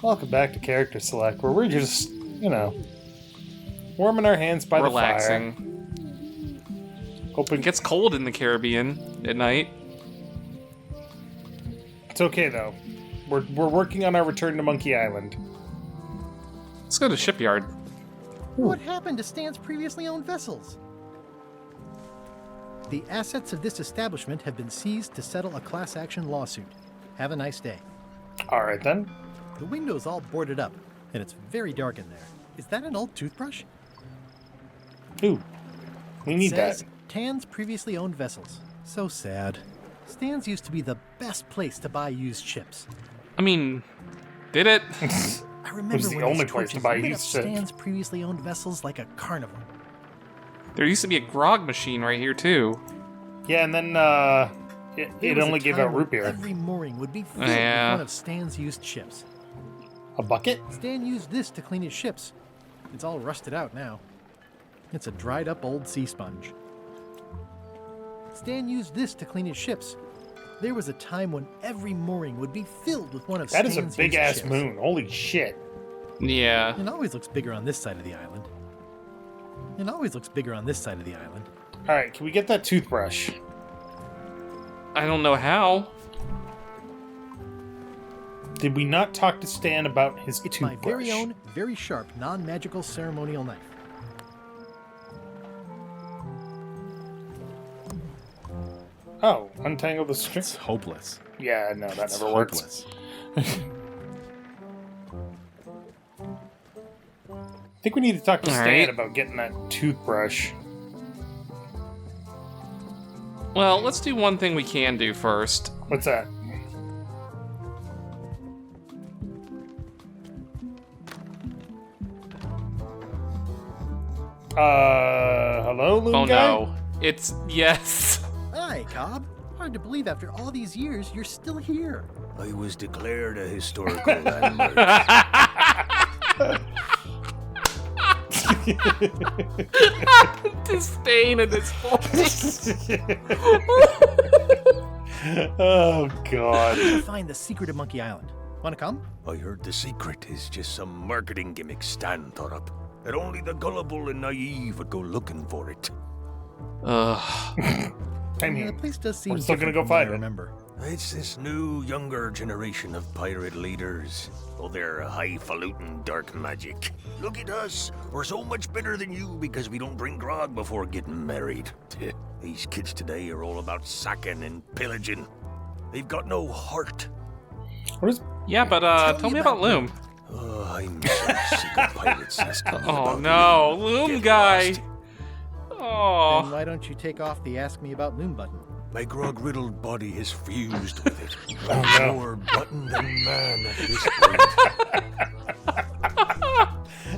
Welcome back to Character Select, where we're just, warming our hands by the fire. Relaxing. It gets cold in the Caribbean at night. It's okay, though. We're working on our return to Monkey Island. Let's go to the shipyard. What happened to Stan's previously owned vessels? The assets of this establishment have been seized to settle a class action lawsuit. Have a nice day. All right, then. The window's all boarded up, and it's very dark in there. Is that an old toothbrush? Ooh, we need that. Says Tan's previously owned vessels. So sad. Stan's used to be the best place to buy used ships. I mean, did it? I remember It was the when only his place to torches buy lit used up ships. Stan's previously owned vessels like a carnival. There used to be a grog machine right here, too. Yeah, and then it was only a gave time out when root beer. Every mooring would be filled Yeah. with one of Stan's used ships. A bucket? Stan used this to clean his ships. It's all rusted out now. It's a dried up old sea sponge. Stan used this to clean his ships. There was a time when every mooring would be filled with one of That Stan's is a big used ass ships. moon. Holy shit. Yeah. It always looks bigger on this side of the island. It always looks bigger on this side of the island. All right, can we get that toothbrush? I don't know how. Did we not talk to Stan about his It's toothbrush? my very own, very sharp, non-magical ceremonial knife. Oh, untangle the string. It's hopeless. Yeah, no, that It's never works. hopeless. I think we need to talk to All Stan right. about getting that toothbrush. Well, let's do one thing we can do first. What's that? Hello, Loon Oh guy? no. It's... yes. Hi, Cobb. Hard to believe after all these years you're still here. I was declared a historical landmark. Disdain in his voice. Oh, God. To find the secret of Monkey Island. Wanna come? I heard the secret is just some marketing gimmick Stan thought up. That only the gullible and naive would go looking for it. Ugh. I Yeah, mean, the place does seem we're still gonna different go from what find I it. remember. It's this new, younger generation of pirate leaders. Oh, they're highfalutin dark magic. Look at us. We're so much better than you because we don't drink grog before getting married. These kids today are all about sacking and pillaging. They've got no heart. what is... Yeah, but tell me about Loom. Oh, I'm so sick of pirates asking me Oh about no, Loom. Loom Get guy. lost. Then Oh. why don't you take off the Ask Me About Loom button? My grog-riddled body has fused with it. Oh, I'm no. more button than man at this point.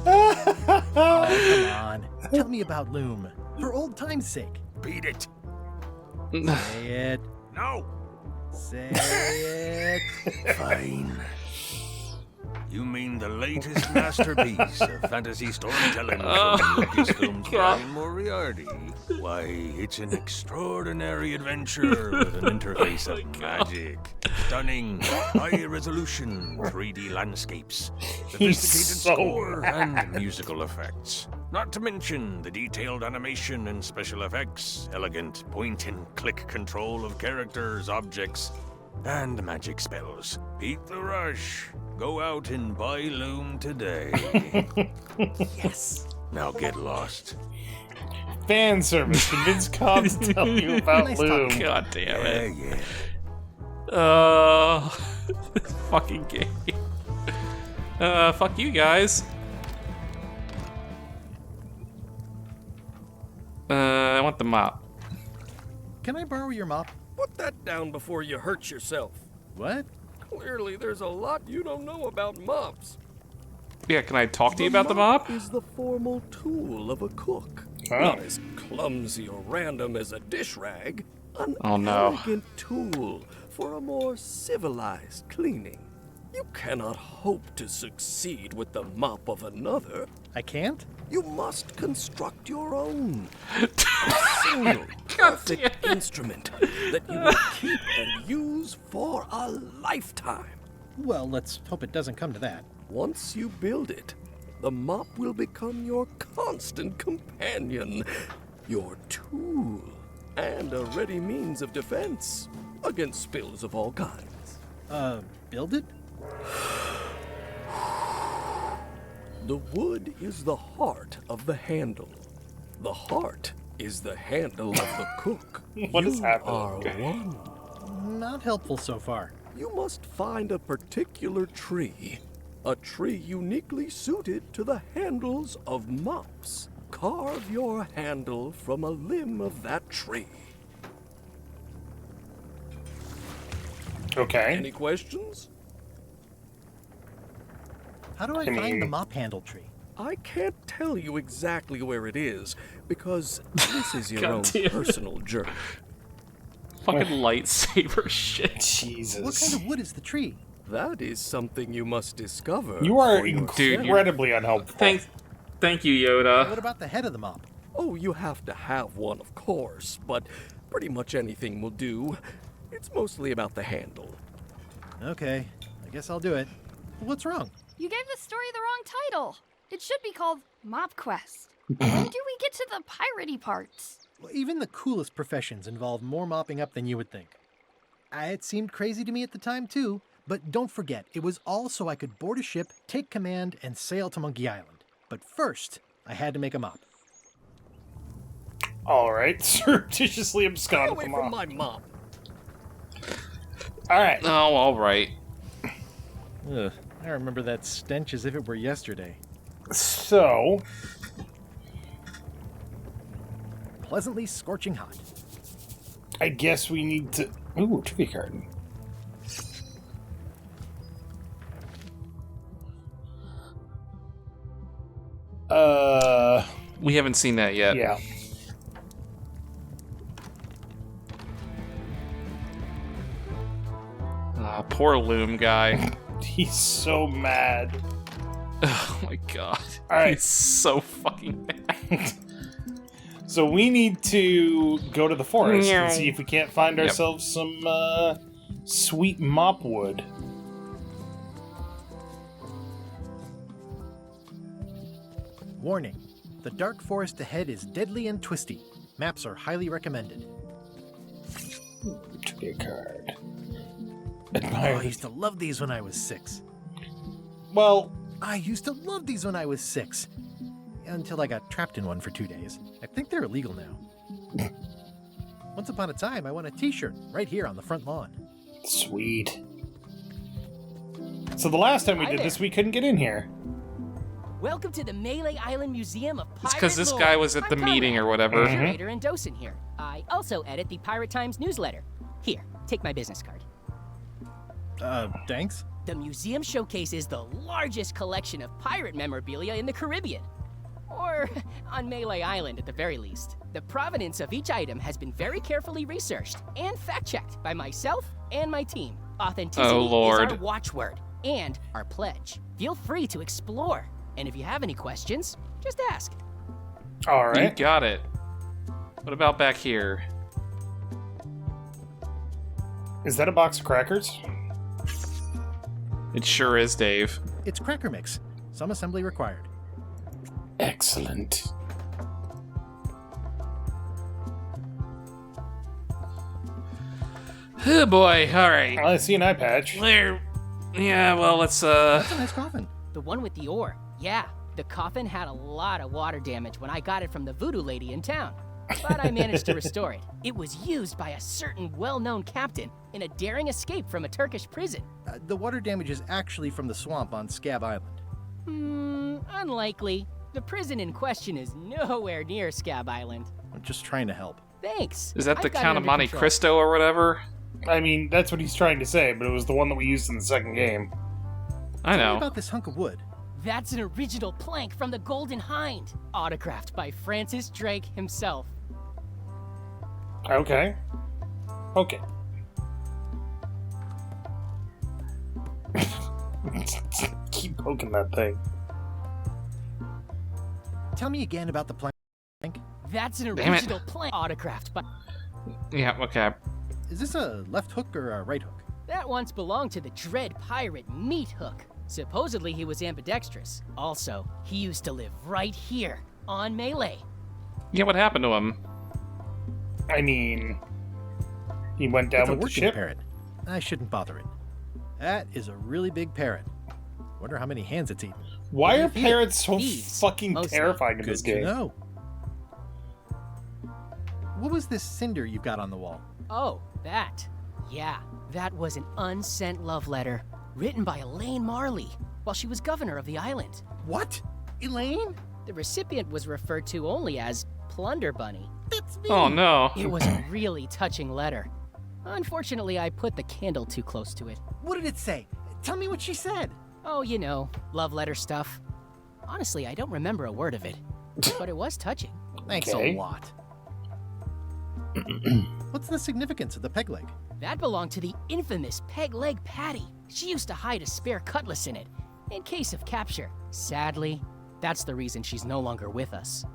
Oh, come on. Tell me about Loom. For old time's sake. Beat it. Say it. No. Say it. Fine. You mean the latest masterpiece of fantasy storytelling from Lucasfilm's Brian Moriarty? Why, it's an extraordinary adventure with an interface of magic, stunning, high-resolution 3D landscapes, He's sophisticated so score, and musical effects. Not to mention the detailed animation and special effects, elegant point-and-click control of characters, objects, and magic spells. Beat the rush. Go out and buy Loom today. Yes. Now get lost. Fan service. Convince Cobb to tell you about Nice Loom. talking. God damn Yeah, it. yeah. This fucking game. Fuck you guys. I want the mop. Can I borrow your mop? Put that down before you hurt yourself. What? Clearly, there's a lot you don't know about mops. Yeah, can I talk to you about the mop? is the formal tool of a cook. Oh. Not as clumsy or random as a dish rag. An Oh, no. elegant tool for a more civilized cleaning. You cannot hope to succeed with the mop of another. I can't? You must construct your own. A single, perfect instrument that you will keep and use for a lifetime. Well, let's hope it doesn't come to that. Once you build it, the mop will become your constant companion, your tool, and a ready means of defense against spills of all kinds. Build it? The wood is the heart of the handle. The heart is the handle of the cook. What is You happening? are one. Not helpful so far. You must find a particular tree. A tree uniquely suited to the handles of mops. Carve your handle from a limb of that tree. Okay. Any questions? How do I find the mop handle tree? I can't tell you exactly where it is, because this is your own Goddamn. personal journey. Fucking lightsaber shit. Jesus. What kind of wood is the tree? That is something you must discover. You are for yourself. Dude, incredibly unhelpful. Thank you, What Yoda. about the head of the mop? Oh, you have to have one, of course, but pretty much anything will do. It's mostly about the handle. Okay, I guess I'll do it. What's wrong? You gave the story the wrong title. It should be called Mop Quest. When do we get to the piratey parts? Well, even the coolest professions involve more mopping up than you would think. It seemed crazy to me at the time, too, but don't forget, it was all so I could board a ship, take command, and sail to Monkey Island. But first, I had to make a mop. All right. Surreptitiously Stay abscond away from from mom. my mop. All right. Oh, all right. Ugh, I remember that stench as if it were yesterday. So, Pleasantly scorching hot. I guess we need to... Ooh, trivia card. We haven't seen that yet. Yeah. Poor Loom guy. He's so mad. Oh my god. All right. He's so fucking mad. So we need to go to the forest and see if we can't find ourselves some sweet mop wood. Warning. The dark forest ahead is deadly and twisty. Maps are highly recommended. Trivia card. Oh, I used to love these when I was 6. Well, I used to love these when I was 6. Until I got trapped in one for 2 days. I think they're illegal now. Once upon a time, I won a t-shirt right here on the front lawn. sweet. So the last time we Hi did there. this, we couldn't get in here. Welcome to the Melee Island Museum of Pirate It's because this Lore. guy was at the I'm meeting Conrad, or whatever. curator and docent here. I also edit the Pirate Times newsletter. Here, take my business card. Thanks? The museum showcases the largest collection of pirate memorabilia in the Caribbean. Or on Melee Island at the very least. The provenance of each item has been very carefully researched and fact-checked by myself and my team. Authenticity Oh, Lord. is our watchword and our pledge. Feel free to explore. And if you have any questions, just ask. All You right. got it. What about back here? Is that a box of crackers? It sure is, Dave. It's cracker mix. Some assembly required. Excellent. Oh boy, alright. I see an eye patch. There. Yeah, well, let's, That's a nice coffin. The one with the ore. Yeah, the coffin had a lot of water damage when I got it from the voodoo lady in town. But I managed to restore it. It was used by a certain well-known captain in a daring escape from a Turkish prison. The water damage is actually from the swamp on Scab Island. Unlikely. The prison in question is nowhere near Scab Island. I'm just trying to help. Thanks. is that the I've got it Count of under Monte control. Cristo or whatever? I mean, that's what he's trying to say, but it was the one that we used in the second game. I Tell me know. about this hunk of wood. That's an original plank from the Golden Hind, autographed by Francis Drake himself. Okay. Okay. Keep poking that thing. Tell me again about the plank. That's an Damn it. original plank, autographed by... Yeah, okay. Is this a left hook or a right hook? That once belonged to the Dread Pirate Meat Hook. Supposedly he was ambidextrous. Also, he used to live right here, on Melee. Yeah, what happened to him? I mean, he went down It's a with the working ship. parrot. I shouldn't bother it. That is a really big parrot. Wonder how many hands it's eaten. Why are Feed it. parrots so Thieves, fucking mostly. terrifying in this Good to game? know. What was this cinder you've got on the wall? Oh, that. Yeah, that was an unsent love letter written by Elaine Marley while she was governor of the island. What? Elaine? The recipient was referred to only as Plunder Bunny. That's me. Oh no. It was a really touching letter. Unfortunately, I put the candle too close to it. What did it say? Tell me what she said. Oh, you know, love letter stuff. Honestly, I don't remember a word of it, but it was touching. Thanks Okay. a lot. What's the significance of the peg leg? That belonged to the infamous Peg Leg Patty. She used to hide a spare cutlass in it, in case of capture. Sadly, that's the reason she's no longer with us.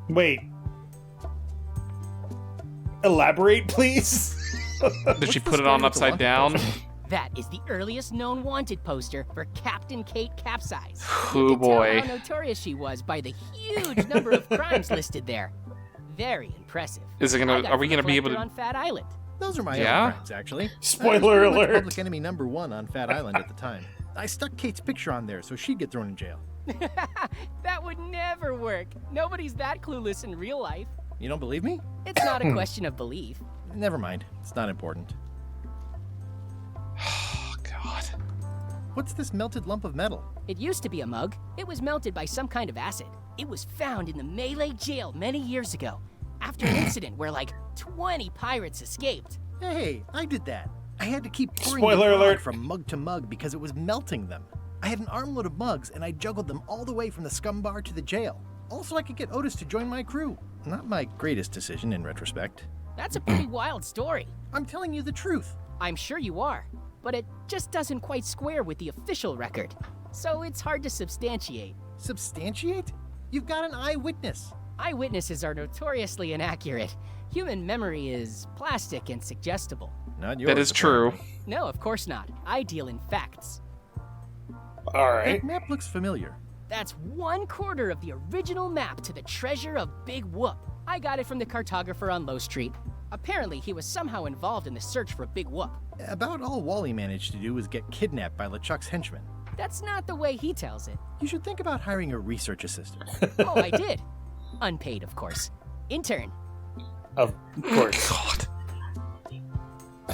Wait. Elaborate, please? Did she What's the put it on story with the upside wanted down? poster? That is the earliest known wanted poster for Captain Kate Capsize. Oh You can boy. tell how notorious she was by the huge number of crimes listed there. Very impressive. Is it I gonna? got Are we from gonna a be able collector to? on Fat Island? Those are my Yeah? own crimes, actually. Spoiler I was pretty much alert. Public enemy #1 on Fat Island at the time. I stuck Kate's picture on there so she'd get thrown in jail. That would never work. Nobody's that clueless in real life. You don't believe me? It's not a question of belief. Never mind. It's not important. Oh God. What's this melted lump of metal? It used to be a mug. It was melted by some kind of acid. It was found in the Melee jail many years ago, after an incident where like 20 pirates escaped. Hey, I did that. I had to keep pouring Spoiler the alert. mug from mug to mug because it was melting them. I had an armload of mugs and I juggled them all the way from the scum bar to the jail. Also, I could get Otis to join my crew. Not my greatest decision in retrospect. That's a pretty wild story. I'm telling you the truth. I'm sure you are, but it just doesn't quite square with the official record. So it's hard to substantiate. Substantiate? You've got an eyewitness. Eyewitnesses are notoriously inaccurate. Human memory is plastic and suggestible. Not yours. That is true. No, of course not. I deal in facts. Alright. That map looks familiar. That's 1/4 of the original map to the treasure of Big Whoop. I got it from the cartographer on Low Street. Apparently, he was somehow involved in the search for Big Whoop. About all Wally managed to do was get kidnapped by LeChuck's henchmen. That's not the way he tells it. You should think about hiring a research assistant. Oh, I did. Unpaid, of course. Intern. Of course. God.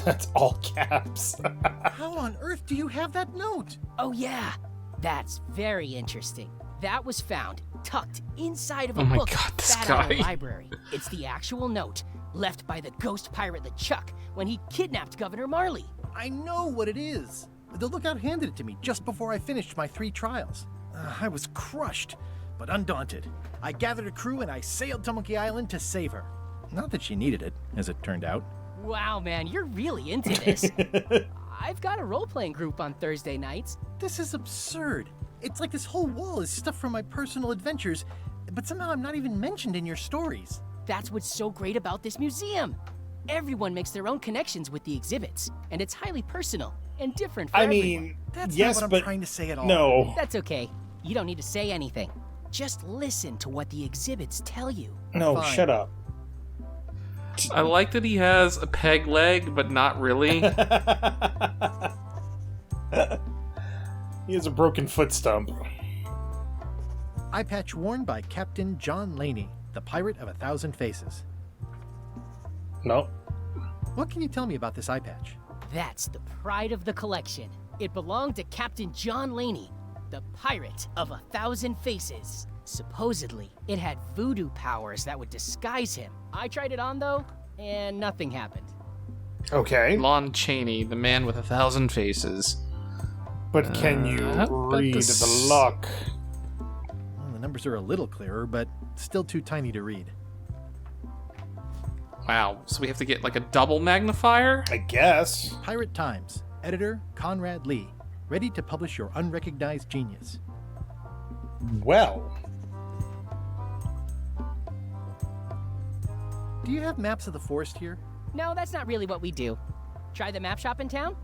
That's all caps. How on earth do you have that note? Oh, yeah. That's very interesting. That was found tucked inside of a Oh my book God, at this Fat Island guy. Library. It's the actual note left by the ghost pirate LeChuck when he kidnapped Governor Marley. I know what it is. The lookout handed it to me just before I finished my 3 trials. I was crushed, but undaunted. I gathered a crew and I sailed to Monkey Island to save her. Not that she needed it, as it turned out. Wow, man, you're really into this. I've got a role-playing group on Thursday nights. This is absurd. It's like this whole wall is stuff from my personal adventures, but somehow I'm not even mentioned in your stories. That's what's so great about this museum. Everyone makes their own connections with the exhibits, and it's highly personal and different for I everyone. mean, That's yes, not what but I'm trying to say at all. no. That's okay. You don't need to say anything. Just listen to what the exhibits tell you. No, Fine. shut up. I like that he has a peg leg, but not really. He has a broken foot stump. Eye patch worn by Captain John Laney, the pirate of 1,000 faces. No. What can you tell me about this eye patch? That's the pride of the collection. It belonged to Captain John Laney, the pirate of 1,000 faces. Supposedly, it had voodoo powers that would disguise him. I tried it on, though, and nothing happened. Okay. Lon Chaney, the man with 1,000 faces. But can you how about read this? the luck? Well, the numbers are a little clearer, but still too tiny to read. Wow, so we have to get like a double magnifier? I guess. Pirate Times, editor Conrad Lee, ready to publish your unrecognized genius. Well. Do you have maps of the forest here? No, that's not really what we do. Try the map shop in town?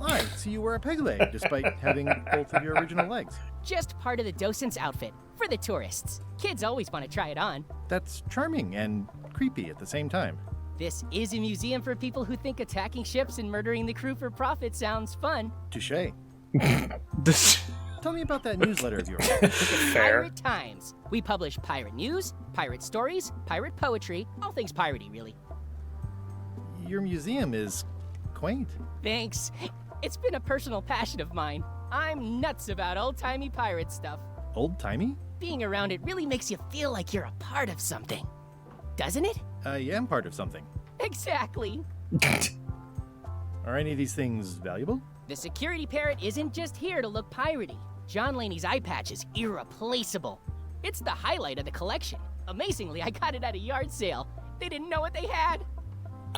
I see you wear a peg leg, despite having both of your original legs. Just part of the docent's outfit, for the tourists. Kids always want to try it on. That's charming and creepy at the same time. This is a museum for people who think attacking ships and murdering the crew for profit sounds fun. Touché. This. Tell me about that newsletter of yours. Fair. Pirate Times. We publish pirate news, pirate stories, pirate poetry, all things piratey, really. Your museum is quaint. Thanks. It's been a personal passion of mine. I'm nuts about old-timey pirate stuff. Old-timey? Being around it really makes you feel like you're a part of something. Doesn't it? I am part of something. Exactly. Are any of these things valuable? The security parrot isn't just here to look piratey. John Laney's eye patch is irreplaceable. It's the highlight of the collection. Amazingly, I got it at a yard sale. They didn't know what they had.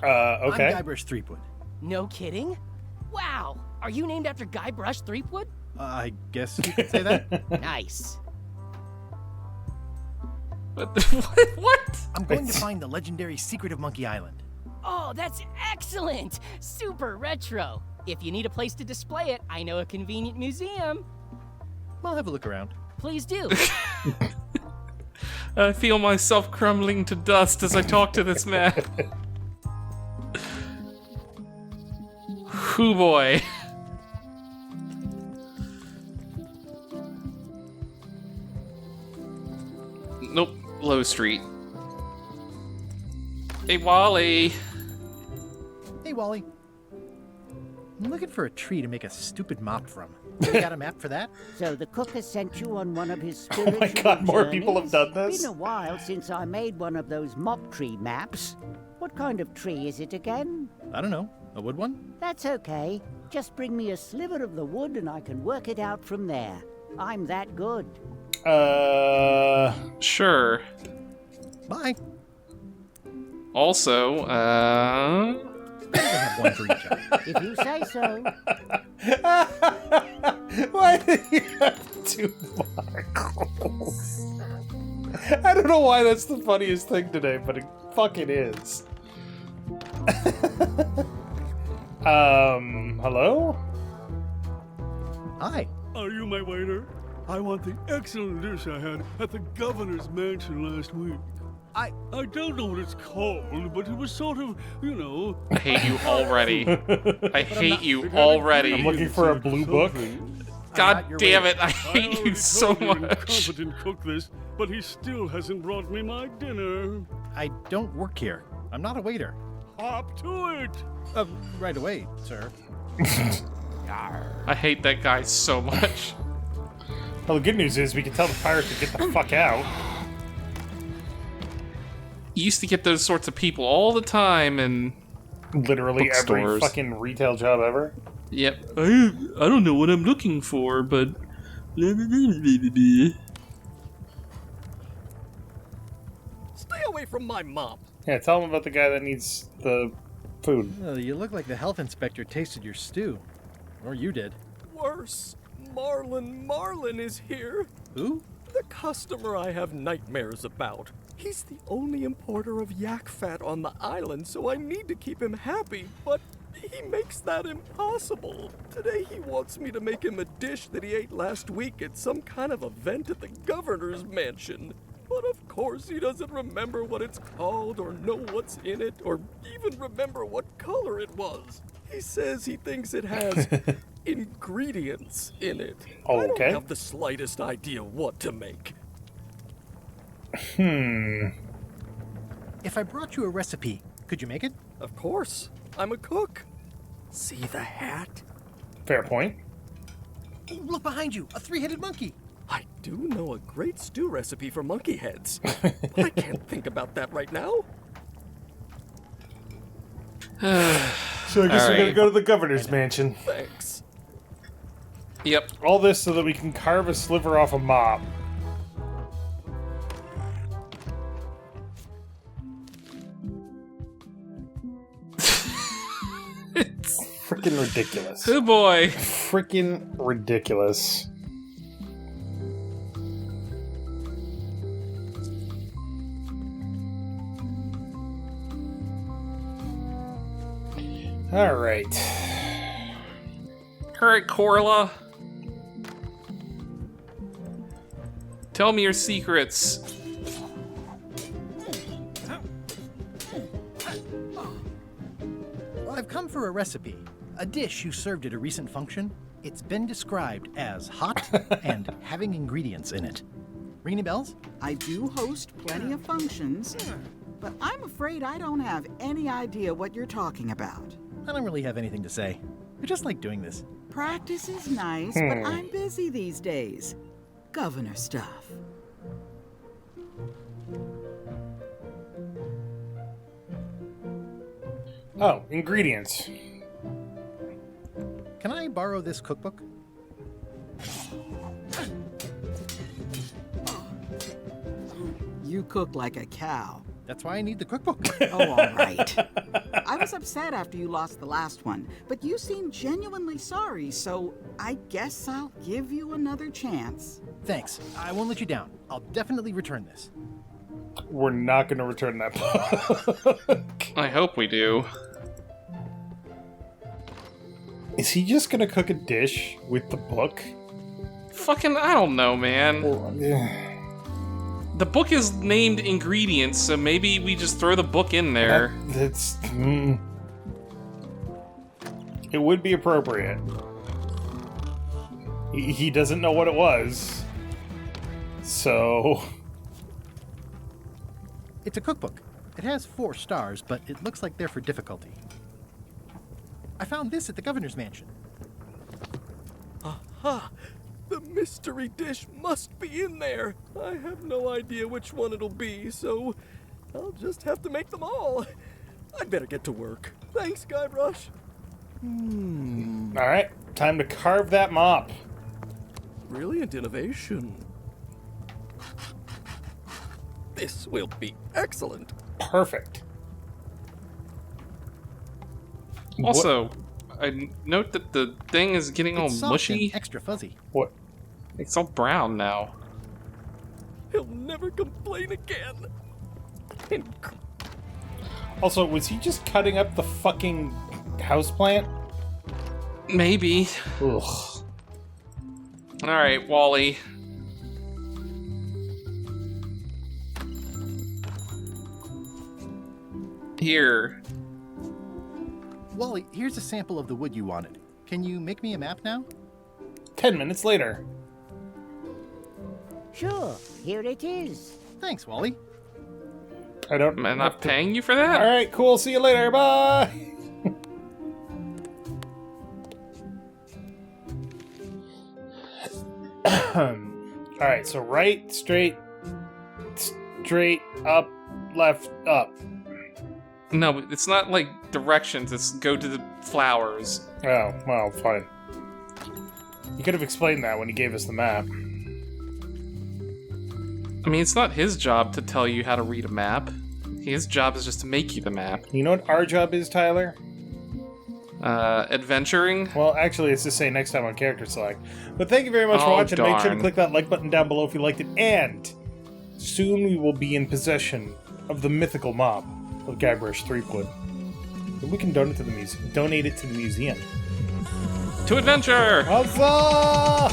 Okay. I'm Guybrush Threepwood. No kidding? Wow. Are you named after Guybrush Threepwood? I guess you could say that. Nice. What? I'm going to find the legendary secret of Monkey Island. Oh, that's excellent! Super retro. If you need a place to display it, I know a convenient museum. I'll have a look around. Please do. I feel myself crumbling to dust as I talk to this man. Hoo boy. Nope, Low Street. Hey, Wally. Hey, Wally. I'm looking for a tree to make a stupid mop from. You got a map for that? So the cook has sent you on one of his Oh spiritual my god, more people have journeys? done this? Been a while since I made one of those mop tree maps. What kind of tree is it again? I don't know. A wood one? That's okay. Just bring me a sliver of the wood and I can work it out from there. I'm that good. Sure. Bye. Also, I have one for each other. If you say so. Why do you have two Markles? I don't know why that's the funniest thing today, but it fucking is. Hello? Hi. Are you my waiter? I want the excellent dish I had at the governor's mansion last week. I don't know what it's called, but it was sort of, you know... I hate you already. I hate you already. I'm looking for a blue book. God damn it, I hate you so much. Incompetent cook this, but he still hasn't brought me my dinner. I don't work here. I'm not a waiter. Hop to it! Right away, sir. I hate that guy so much. Well, the good news is we can tell the pirate to get the fuck out. You used to get those sorts of people all the time, and Literally every bookstores. fucking retail job ever. Yep. I don't know what I'm looking for, but... Stay away from my mop. Yeah, tell them about the guy that needs the food. Well, you look like the health inspector tasted your stew. Or you did. Worse, Marlin is here. Who? The customer I have nightmares about. He's the only importer of yak fat on the island, so I need to keep him happy, but he makes that impossible. Today he wants me to make him a dish that he ate last week at some kind of event at the governor's mansion. But of course he doesn't remember what it's called or know what's in it or even remember what color it was. He says he thinks it has ingredients in it. I don't Okay. have the slightest idea what to make. If I brought you a recipe, could you make it? Of course. I'm a cook. See the hat? Fair point. Oh, look behind you! A three-headed monkey! I do know a great stew recipe for monkey heads, but I can't think about that right now. So I guess we're Alright. gonna go to the governor's mansion. Thanks. Yep. All this so that we can carve a sliver off a mop. It's... Freaking ridiculous. Oh boy. Freaking ridiculous. Alright. Alright, Corla. Tell me your secrets. Well, I've come for a recipe. A dish you served at a recent function. It's been described as hot and having ingredients in it. Ring any bells? I do host plenty of functions, but I'm afraid I don't have any idea what you're talking about. I don't really have anything to say. I just like doing this. Practice is nice, but I'm busy these days. Governor stuff. Oh, ingredients. Can I borrow this cookbook? You cook like a cow. That's why I need the cookbook. Oh, all right. I was upset after you lost the last one, but you seemed genuinely sorry, so I guess I'll give you another chance. Thanks. I won't let you down. I'll definitely return this. We're not going to return that book. I hope we do. Is he just going to cook a dish with the book? Fucking, I don't know, man. Yeah. The book is named ingredients, so maybe we just throw the book in there. That's... It would be appropriate. He doesn't know what it was. So... It's a cookbook. It has 4 stars, but it looks like they're for difficulty. I found this at the governor's mansion. Aha! The mystery dish must be in there. I have no idea which one it'll be, so I'll just have to make them all. I'd better get to work. Thanks, Guybrush. Alright, time to carve that mop. Brilliant innovation. This will be excellent. Perfect. Also, I note that the thing is getting all It's soft mushy. and extra fuzzy. What? It's all brown now. He'll never complain again. Also, was he just cutting up the fucking houseplant? Maybe. Ugh. Alright, Wally. Here. Wally, here's a sample of the wood you wanted. Can you make me a map now? 10 minutes later. Sure, here it is. Thanks, Wally. I don't... Am I not paying you for that? Alright, cool. See you later. Bye! Alright, so right, straight, up, left, up. No, it's not like directions. It's go to the flowers. Oh, well, fine. You could have explained that when he gave us the map. I mean, it's not his job to tell you how to read a map. His job is just to make you the map. You know what our job is, Tyler? Adventuring? Well, actually, it's to say next time on Character Select. But thank you very much for Oh, watching. Make sure to darn. click that like button down below if you liked it. And soon we will be in possession of the mythical mob of Guybrush Threepwood. We can donate it to the museum. To adventure! Huzzah!